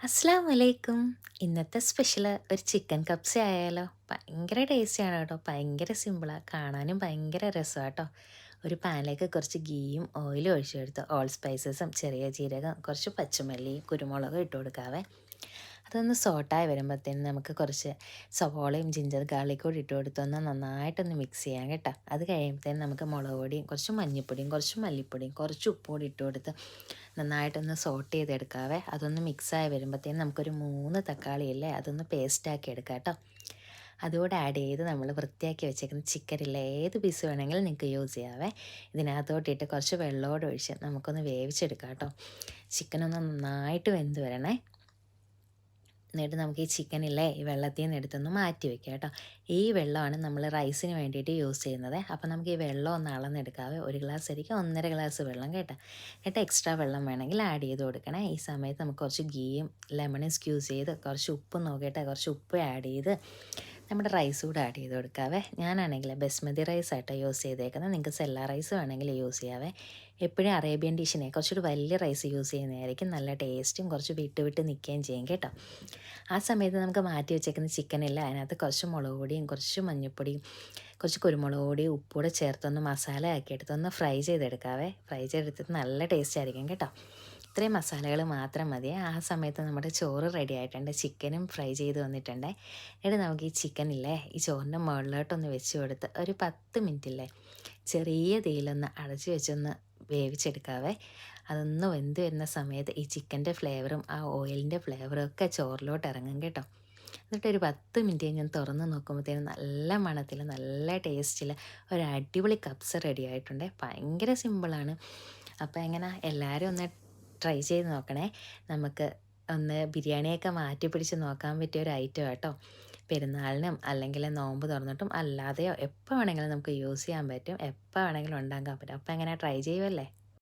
അസ്സലാമലൈക്കും. ഇന്നത്തെ സ്പെഷ്യല് ഒരു ചിക്കൻ കബ്സ ആയാലോ? ഭയങ്കര ടേസ്റ്റിയാണ് കേട്ടോ. ഭയങ്കര സിമ്പിളാ. കാണാനും ഭയങ്കര രസമാട്ടോ. ഒരു പാനിലേക്ക് കുറച്ച് ഗീയും ഓയിലും ഒഴിച്ചെടുത്ത് ഓൾ സ്പൈസസും ചെറിയ ജീരകം കുറച്ച് പച്ചമല്ലിയും കുരുമുളകും ഇട്ട് കൊടുക്കാവേ. അതൊന്ന് സോട്ടായി വരുമ്പോഴത്തേനും നമുക്ക് കുറച്ച് സവോളയും ജിഞ്ചർ ഗാർലിക്കും കൂടി ഇട്ട് കൊടുത്തൊന്ന് നന്നായിട്ടൊന്ന് മിക്സ് ചെയ്യാം കേട്ടോ. അത് കഴിയുമ്പോഴത്തേനും നമുക്ക് മുളക് പൊടിയും കുറച്ച് മഞ്ഞൾപ്പൊടിയും കുറച്ച് മല്ലിപ്പൊടിയും കുറച്ച് ഉപ്പും കൂടി ഇട്ട് കൊടുത്ത് നന്നായിട്ടൊന്ന് സോട്ട് ചെയ്തെടുക്കാവേ. അതൊന്ന് മിക്സായി വരുമ്പോഴത്തേനും നമുക്കൊരു 3 തക്കാളിയില്ലേ അതൊന്ന് പേസ്റ്റാക്കി എടുക്കാം കേട്ടോ. അതുകൂടെ ആഡ് ചെയ്ത് നമ്മൾ വൃത്തിയാക്കി വെച്ചേക്കുന്ന ചിക്കനില്ലേ ഏത് പീസ് വേണമെങ്കിലും നിങ്ങൾക്ക് യൂസ് ചെയ്യാവേ. ഇതിനകത്തോട്ടിട്ട് കുറച്ച് വെള്ളമോടെ ഒഴിച്ച് നമുക്കൊന്ന് വേവിച്ചെടുക്കാം കേട്ടോ. ചിക്കനൊന്ന് നന്നായിട്ട് വെന്ത് വരണേ. എന്നിട്ട് നമുക്ക് ഈ ചിക്കനില്ലേ ഈ വെള്ളത്തിൽ നിന്ന് എടുത്തൊന്ന് മാറ്റി വെക്കാം കേട്ടോ. ഈ വെള്ളമാണ് നമ്മൾ റൈസിന് വേണ്ടിയിട്ട് യൂസ് ചെയ്യുന്നത്. അപ്പോൾ നമുക്ക് ഈ വെള്ളം ഒന്ന് അളന്നെടുക്കാവേ. 1 ഗ്ലാസ് അരിക്ക് 1.5 ഗ്ലാസ് വെള്ളം കേട്ടോ. എന്നിട്ട് എക്സ്ട്രാ വെള്ളം വേണമെങ്കിൽ ആഡ് ചെയ്ത് കൊടുക്കണേ. ഈ സമയത്ത് നമുക്ക് കുറച്ച് ഗീയും ലെമണും സ്ക്യൂസ് ചെയ്ത് കുറച്ച് ഉപ്പ് നോക്കിയിട്ട് കുറച്ച് ഉപ്പ് ആഡ് ചെയ്ത് നമ്മുടെ റൈസ് കൂടെ ആഡ് ചെയ്ത് കൊടുക്കാവേ. ഞാനാണെങ്കിൽ ബസ്മതി റൈസ് ആട്ടോ യൂസ് ചെയ്തേക്കുന്നത്. നിങ്ങൾക്ക് സെല്ല റൈസ് വേണമെങ്കിൽ യൂസ് ചെയ്യാവേ. എപ്പോഴും അറേബ്യൻ ഡിഷിനെ കുറച്ചുകൂടി വലിയ റൈസ് യൂസ് ചെയ്യുന്നതായിരിക്കും നല്ല ടേസ്റ്റും കുറച്ച് വിട്ട് വിട്ട് നിൽക്കുകയും ചെയ്യും കേട്ടോ. ആ സമയത്ത് നമുക്ക് മാറ്റി വെച്ചേക്കുന്ന ചിക്കനില്ല അതിനകത്ത് കുറച്ച് മുളക് പൊടിയും കുറച്ച് മഞ്ഞൾപ്പൊടിയും കുറച്ച് കുരുമുളക് പൊടിയും ഉപ്പൂടെ ചേർത്തൊന്ന് മസാല ആക്കി എടുത്തൊന്ന് ഫ്രൈ ചെയ്തെടുക്കാവേ. ഫ്രൈ ചെയ്തെടുത്തിട്ട് നല്ല ടേസ്റ്റ് ആയിരിക്കും കേട്ടോ. ഇത്രയും മസാലകൾ മാത്രം മതി. ആ സമയത്ത് നമ്മുടെ ചോറ് റെഡി ആയിട്ടുണ്ട്. ചിക്കനും ഫ്രൈ ചെയ്ത് വന്നിട്ടുണ്ട്. എന്നിട്ട് നമുക്ക് ഈ ചിക്കനില്ലേ ഈ ചോറിൻ്റെ മുകളിലോട്ടൊന്ന് വെച്ച് കൊടുത്ത് ഒരു 10 മിനിറ്റില്ലേ ചെറിയ തീയിലൊന്ന് അടച്ച് വെച്ചൊന്ന് വേവിച്ചെടുക്കാവേ. അതൊന്ന് വെന്ത് വരുന്ന സമയത്ത് ഈ ചിക്കൻ്റെ ഫ്ലേവറും ആ ഓയിലിൻ്റെ ഫ്ലേവറും ഒക്കെ ചോറിലോട്ട് ഇറങ്ങും കേട്ടോ. എന്നിട്ടൊരു 10 മിനിറ്റ് കഴിഞ്ഞ് തുറന്ന് നോക്കുമ്പോഴത്തേനും നല്ല മണത്തിൽ നല്ല ടേസ്റ്റിൽ ഒരു അടിപൊളി കബ്സ റെഡി ആയിട്ടുണ്ട്. ഭയങ്കര സിമ്പിളാണ്. അപ്പോൾ എങ്ങനെ എല്ലാവരും ഒന്ന് ട്രൈ ചെയ്ത് നോക്കണേ. നമുക്ക് ഒന്ന് ബിരിയാണിയൊക്കെ മാറ്റി പിടിച്ച് നോക്കാൻ പറ്റിയ ഒരു ഐറ്റം കേട്ടോ. പെരുന്നാളിനും അല്ലെങ്കിൽ നോമ്പ് തുറന്നിട്ടും അല്ലാതെയോ എപ്പോൾ വേണമെങ്കിലും നമുക്ക് യൂസ് ചെയ്യാൻ പറ്റും. എപ്പോൾ വേണമെങ്കിലും ഉണ്ടാക്കാൻ പറ്റും. അപ്പോൾ എങ്ങനെ ട്രൈ ചെയ്യുമല്ലേ?